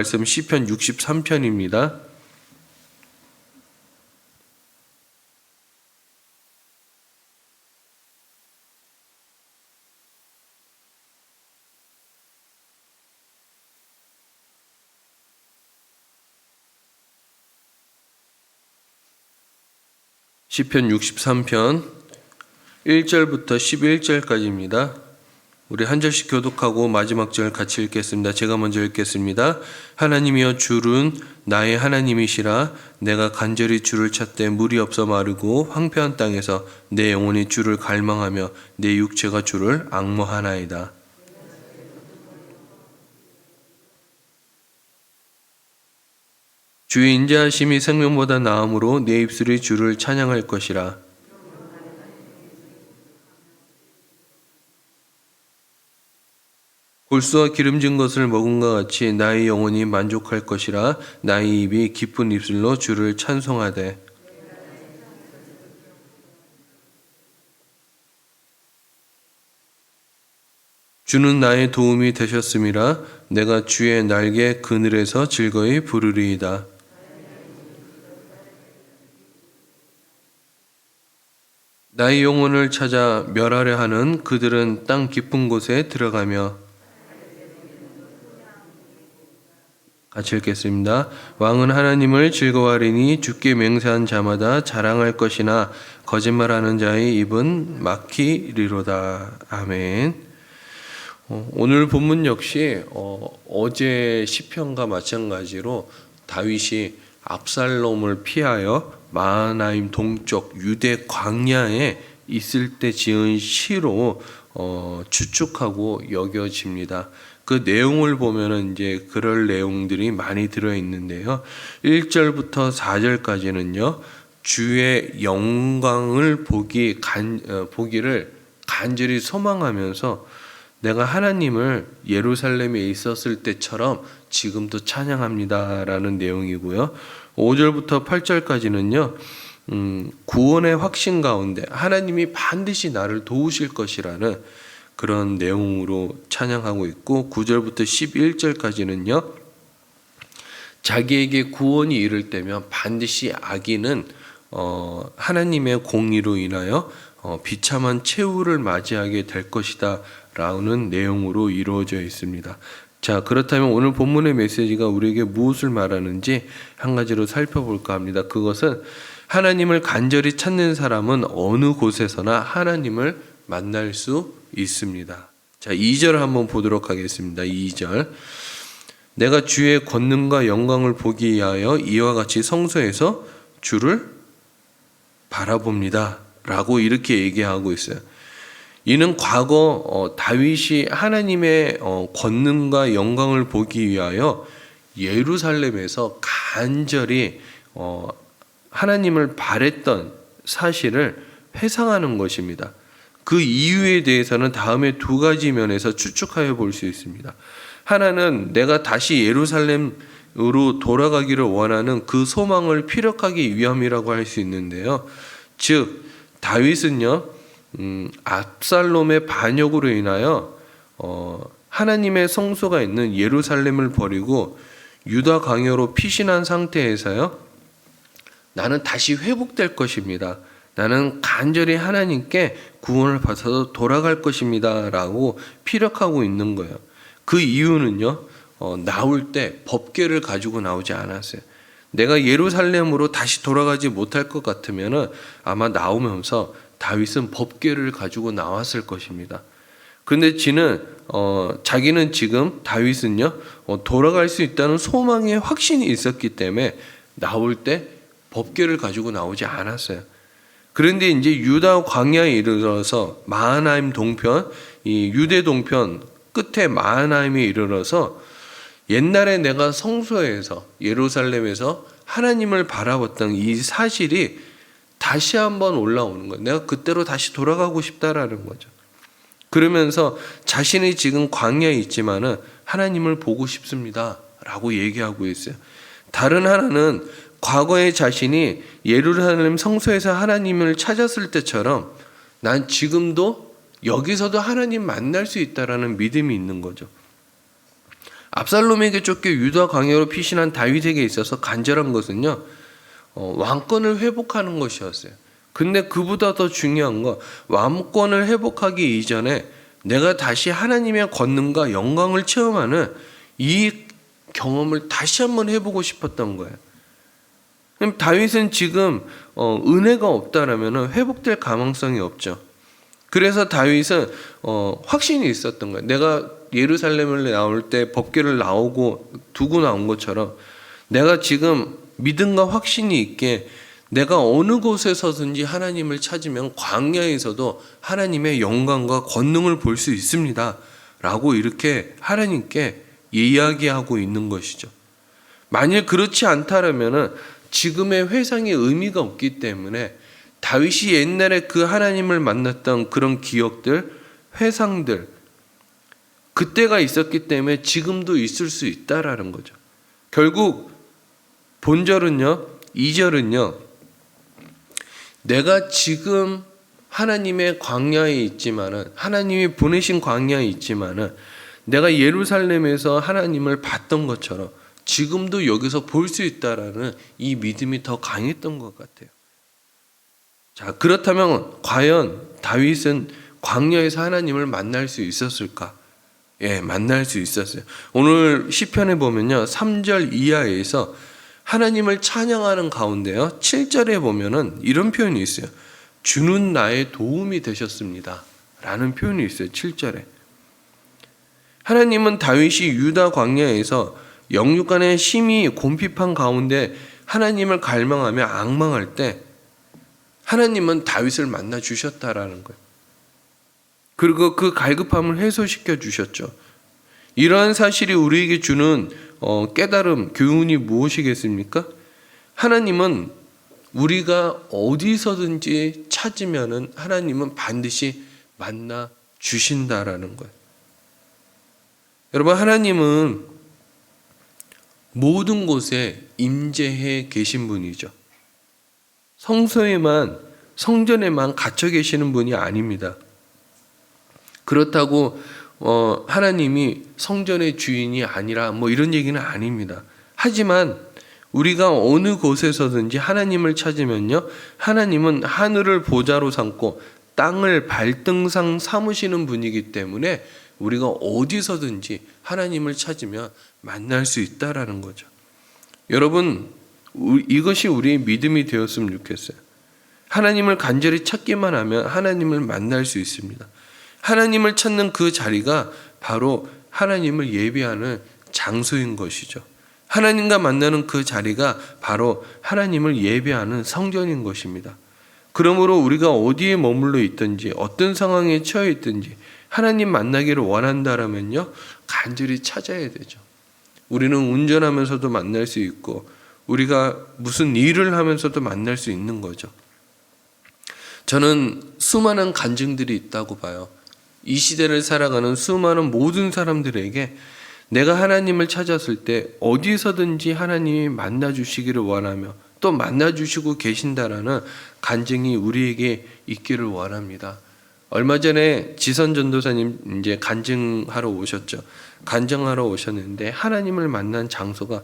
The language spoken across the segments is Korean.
말씀 시편 63편입니다. 시편 63편 1절부터 11절까지입니다. 우리 한 절씩 교독하고 마지막 절 같이 읽겠습니다. 제가 먼저 읽겠습니다. 하나님이여 주는 나의 하나님이시라. 내가 간절히 주를 찾되 물이 없어 마르고 황폐한 땅에서 내 영혼이 주를 갈망하며 내 육체가 주를 앙모하나이다. 주의 인자하심이 생명보다 나음으로 내 입술이 주를 찬양할 것이라. 골수와 기름진 것을 먹은 것 같이 나의 영혼이 만족할 것이라. 나의 입이 기쁜 입술로 주를 찬송하되. 주는 나의 도움이 되셨음이라. 내가 주의 날개 그늘에서 즐거이 부르리이다. 나의 영혼을 찾아 멸하려 하는 그들은 땅 깊은 곳에 들어가며. 같이 읽겠습니다. 왕은 하나님을 즐거워하리니 주께 맹세한 자마다 자랑할 것이나 거짓말하는 자의 입은 막히리로다. 아멘. 오늘 본문 역시 어제 시편과 마찬가지로 다윗이 압살롬을 피하여 마하나임 동쪽 유대 광야에 있을 때 지은 시로 추측하고 여겨집니다. 그 내용을 보면은 이제 그럴 내용들이 많이 들어 있는데요. 1절부터 4절까지는요. 주의 영광을 보기를 간절히 소망하면서 내가 하나님을 예루살렘에 있었을 때처럼 지금도 찬양합니다라는 내용이고요. 5절부터 8절까지는요. 구원의 확신 가운데 하나님이 반드시 나를 도우실 것이라는 그런 내용으로 찬양하고 있고, 9절부터 11절까지는요. 자기에게 구원이 이를 때면 반드시 악인은 하나님의 공의로 인하여 비참한 최후를 맞이하게 될 것이다 라는 내용으로 이루어져 있습니다. 자, 그렇다면 오늘 본문의 메시지가 우리에게 무엇을 말하는지 한 가지로 살펴볼까 합니다. 그것은 하나님을 간절히 찾는 사람은 어느 곳에서나 하나님을 만날 수 있습니다. 자, 2절 한번 보도록 하겠습니다. 2절. 내가 주의 권능과 영광을 보기 위하여 이와 같이 성소에서 주를 바라봅니다 라고 이렇게 얘기하고 있어요. 이는 과거 다윗이 하나님의 권능과 영광을 보기 위하여 예루살렘에서 간절히 하나님을 바랬던 사실을 회상하는 것입니다. 그 이유에 대해서는 다음에 두 가지 면에서 추측하여 볼 수 있습니다. 하나는 내가 다시 예루살렘으로 돌아가기를 원하는 그 소망을 피력하기 위함이라고 할 수 있는데요. 즉 다윗은요, 압살롬의 반역으로 인하여 하나님의 성소가 있는 예루살렘을 버리고 유다 광야로 피신한 상태에서요, 나는 다시 회복될 것입니다. 나는 간절히 하나님께 구원을 받아서 돌아갈 것입니다 라고 피력하고 있는 거예요. 그 이유는요, 나올 때 법궤를 가지고 나오지 않았어요. 내가 예루살렘으로 다시 돌아가지 못할 것 같으면 아마 나오면서 다윗은 법궤를 가지고 나왔을 것입니다. 근데 자기는 지금 다윗은요, 돌아갈 수 있다는 소망의 확신이 있었기 때문에 나올 때 법궤를 가지고 나오지 않았어요. 그런데 이제 유다 광야에 이르러서 마하나임 동편, 이 유대 동편 끝에 마하나임에 이르러서 옛날에 내가 성소에서 예루살렘에서 하나님을 바라봤던 이 사실이 다시 한번 올라오는 거예요. 내가 그때로 다시 돌아가고 싶다라는 거죠. 그러면서 자신이 지금 광야에 있지만은 하나님을 보고 싶습니다라고 얘기하고 있어요. 다른 하나는 과거의 자신이 예루살렘 성소에서 하나님을 찾았을 때처럼 난 지금도 여기서도 하나님 만날 수 있다라는 믿음이 있는 거죠. 압살롬에게 쫓겨 유다 광야로 피신한 다윗에게 있어서 간절한 것은요, 왕권을 회복하는 것이었어요. 근데 그보다 더 중요한 건 왕권을 회복하기 이전에 내가 다시 하나님의 권능과 영광을 체험하는 이 경험을 다시 한번 해보고 싶었던 거예요. 그럼 다윗은 지금 은혜가 없다라면 회복될 가능성이 없죠. 그래서 다윗은 확신이 있었던 거예요. 내가 예루살렘을 나올 때 법궤를 나오고 두고 나온 것처럼 내가 지금 믿음과 확신이 있게 내가 어느 곳에서든지 하나님을 찾으면 광야에서도 하나님의 영광과 권능을 볼 수 있습니다 라고 이렇게 하나님께 이야기하고 있는 것이죠. 만일 그렇지 않다면 지금의 회상이 의미가 없기 때문에 다윗이 옛날에 그 하나님을 만났던 그런 기억들, 회상들, 그때가 있었기 때문에 지금도 있을 수 있다라는 거죠. 결국 본절은요, 2절은요, 내가 지금 하나님의 광야에 있지만은, 하나님이 보내신 광야에 있지만은, 내가 예루살렘에서 하나님을 봤던 것처럼 지금도 여기서 볼 수 있다라는 이 믿음이 더 강했던 것 같아요. 자, 그렇다면 과연 다윗은 광야에서 하나님을 만날 수 있었을까? 예, 만날 수 있었어요. 오늘 시편에 보면요, 3절 이하에서 하나님을 찬양하는 가운데요, 7절에 보면은 이런 표현이 있어요. 주는 나의 도움이 되셨습니다 라는 표현이 있어요. 7절에 하나님은 다윗이 유다 광야에서 영육간의 심히 곰핍한 가운데 하나님을 갈망하며 앙망할 때 하나님은 다윗을 만나 주셨다라는 거예요. 그리고 그 갈급함을 해소시켜 주셨죠. 이러한 사실이 우리에게 주는 깨달음, 교훈이 무엇이겠습니까? 하나님은 우리가 어디서든지 찾으면은 하나님은 반드시 만나 주신다라는 거예요. 여러분, 하나님은 모든 곳에 임재해 계신 분이죠. 성소에만, 성전에만 갇혀 계시는 분이 아닙니다. 그렇다고 하나님이 성전의 주인이 아니라 뭐 이런 얘기는 아닙니다. 하지만 우리가 어느 곳에서든지 하나님을 찾으면요, 하나님은 하늘을 보좌로 삼고 땅을 발등상 삼으시는 분이기 때문에 우리가 어디서든지 하나님을 찾으면 만날 수 있다라는 거죠. 여러분, 이것이 우리의 믿음이 되었으면 좋겠어요. 하나님을 간절히 찾기만 하면 하나님을 만날 수 있습니다. 하나님을 찾는 그 자리가 바로 하나님을 예배하는 장소인 것이죠. 하나님과 만나는 그 자리가 바로 하나님을 예배하는 성전인 것입니다. 그러므로 우리가 어디에 머물러 있든지 어떤 상황에 처해 있든지 하나님 만나기를 원한다라면요, 간절히 찾아야 되죠. 우리는 운전하면서도 만날 수 있고 우리가 무슨 일을 하면서도 만날 수 있는 거죠. 저는 수많은 간증들이 있다고 봐요. 이 시대를 살아가는 수많은 모든 사람들에게 내가 하나님을 찾았을 때 어디서든지 하나님이 만나주시기를 원하며 또 만나주시고 계신다라는 간증이 우리에게 있기를 원합니다. 얼마 전에 지선 전도사님 이제 간증하러 오셨죠. 간증하러 오셨는데 하나님을 만난 장소가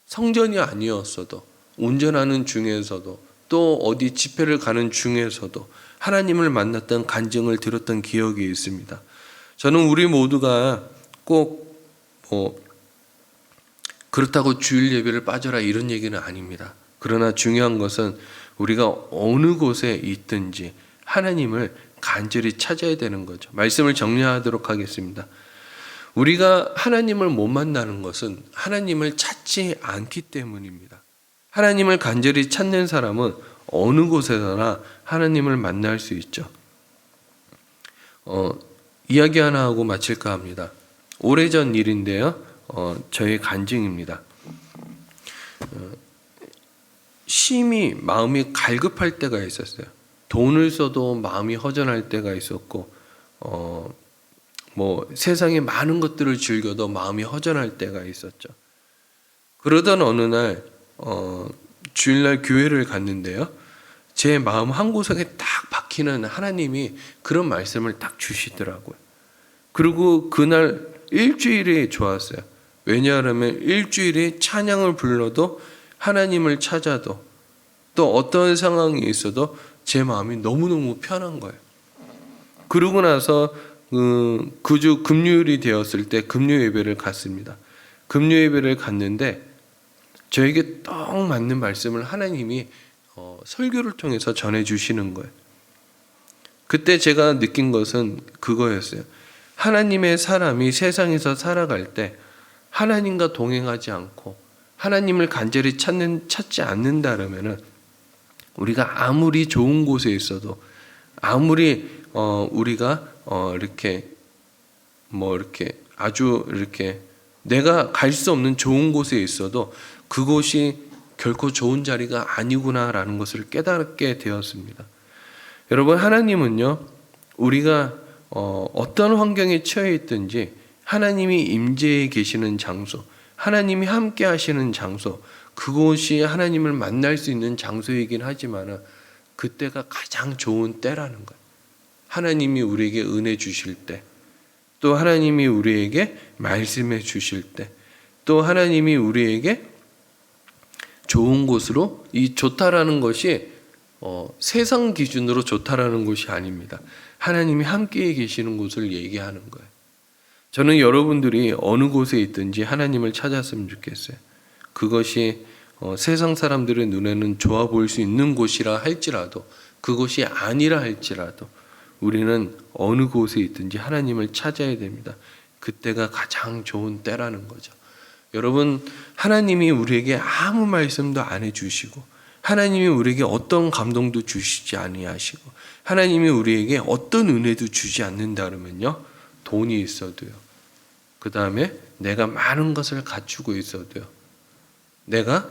성전이 아니었어도 운전하는 중에서도 또 어디 집회를 가는 중에서도 하나님을 만났던 간증을 들었던 기억이 있습니다. 저는 우리 모두가 꼭 그렇다고 주일 예배를 빠져라 이런 얘기는 아닙니다. 그러나 중요한 것은 우리가 어느 곳에 있든지 하나님을 간절히 찾아야 되는 거죠. 말씀을 정리하도록 하겠습니다. 우리가 하나님을 못 만나는 것은 하나님을 찾지 않기 때문입니다. 하나님을 간절히 찾는 사람은 어느 곳에서나 하나님을 만날 수 있죠. 이야기 하나 하고 마칠까 합니다. 오래전 일인데요. 저의 간증입니다. 심히 마음이 갈급할 때가 있었어요. 돈을 써도 마음이 허전할 때가 있었고, 세상의 많은 것들을 즐겨도 마음이 허전할 때가 있었죠. 그러던 어느 날 주일날 교회를 갔는데요, 제 마음 한 구석에 딱 박히는 하나님이 그런 말씀을 딱 주시더라고요. 그리고 그날 일주일이 좋았어요. 왜냐하면 일주일에 찬양을 불러도 하나님을 찾아도 또 어떤 상황이 있어도 제 마음이 너무너무 편한 거예요. 그러고 나서 그 주 금요일이 되었을 때 금요 예배를 갔습니다. 금요 예배를 갔는데 저에게 딱 맞는 말씀을 하나님이 설교를 통해서 전해주시는 거예요. 그때 제가 느낀 것은 그거였어요. 하나님의 사람이 세상에서 살아갈 때 하나님과 동행하지 않고 하나님을 간절히 찾지 않는다라면은 우리가 아무리 좋은 곳에 있어도 아무리 우리가 이렇게 아주 이렇게 내가 갈 수 없는 좋은 곳에 있어도 그곳이 결코 좋은 자리가 아니구나라는 것을 깨닫게 되었습니다. 여러분, 하나님은요, 우리가 어떤 환경에 처해 있든지 하나님이 임재해 계시는 장소, 하나님이 함께 하시는 장소, 그곳이 하나님을 만날 수 있는 장소이긴 하지만 그때가 가장 좋은 때라는 거예요. 하나님이 우리에게 은혜 주실 때, 또 하나님이 우리에게 말씀해 주실 때, 또 하나님이 우리에게 좋은 곳으로, 이 좋다라는 것이 세상 기준으로 좋다라는 것이 아닙니다. 하나님이 함께 계시는 곳을 얘기하는 거예요. 저는 여러분들이 어느 곳에 있든지 하나님을 찾았으면 좋겠어요. 그것이 세상 사람들의 눈에는 좋아 보일 수 있는 곳이라 할지라도, 그것이 아니라 할지라도 우리는 어느 곳에 있든지 하나님을 찾아야 됩니다. 그때가 가장 좋은 때라는 거죠. 여러분, 하나님이 우리에게 아무 말씀도 안 해주시고, 하나님이 우리에게 어떤 감동도 주시지 아니하시고, 하나님이 우리에게 어떤 은혜도 주지 않는다 그러면요, 돈이 있어도요, 그 다음에 내가 많은 것을 갖추고 있어도요, 내가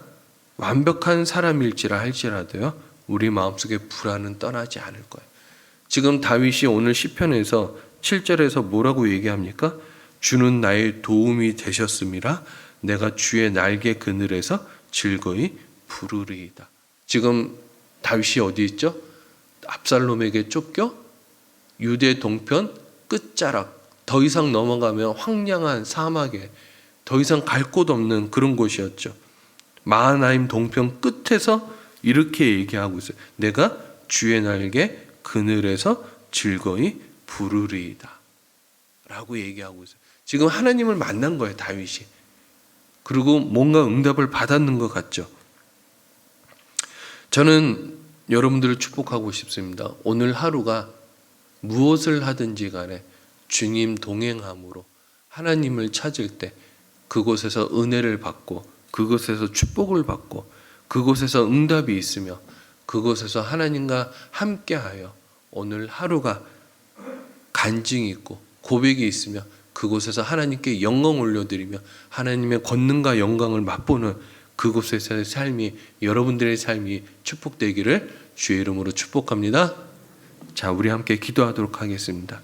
완벽한 사람일지라 할지라도요, 우리 마음속에 불안은 떠나지 않을 거예요. 지금 다윗이 오늘 시편에서 7절에서 뭐라고 얘기합니까? 주는 나의 도움이 되셨음이라 내가 주의 날개 그늘에서 즐거이 부르리이다. 지금 다윗이 어디 있죠? 압살롬에게 쫓겨 유대 동편 끝자락, 더 이상 넘어가면 황량한 사막에 더 이상 갈 곳 없는 그런 곳이었죠. 마하나임 동편 끝에서 이렇게 얘기하고 있어요. 내가 주의 날개 그늘에서 즐거이 부르리이다 라고 얘기하고 있어요. 지금 하나님을 만난 거예요, 다윗이. 그리고 뭔가 응답을 받았는 것 같죠. 저는 여러분들을 축복하고 싶습니다. 오늘 하루가 무엇을 하든지 간에 주님 동행함으로 하나님을 찾을 때 그곳에서 은혜를 받고, 그곳에서 축복을 받고, 그곳에서 응답이 있으며, 그곳에서 하나님과 함께하여 오늘 하루가 간증이 있고 고백이 있으며 그곳에서 하나님께 영광 올려드리며 하나님의 권능과 영광을 맛보는 그곳에서의 삶이, 여러분들의 삶이 축복되기를 주의 이름으로 축복합니다. 자, 우리 함께 기도하도록 하겠습니다.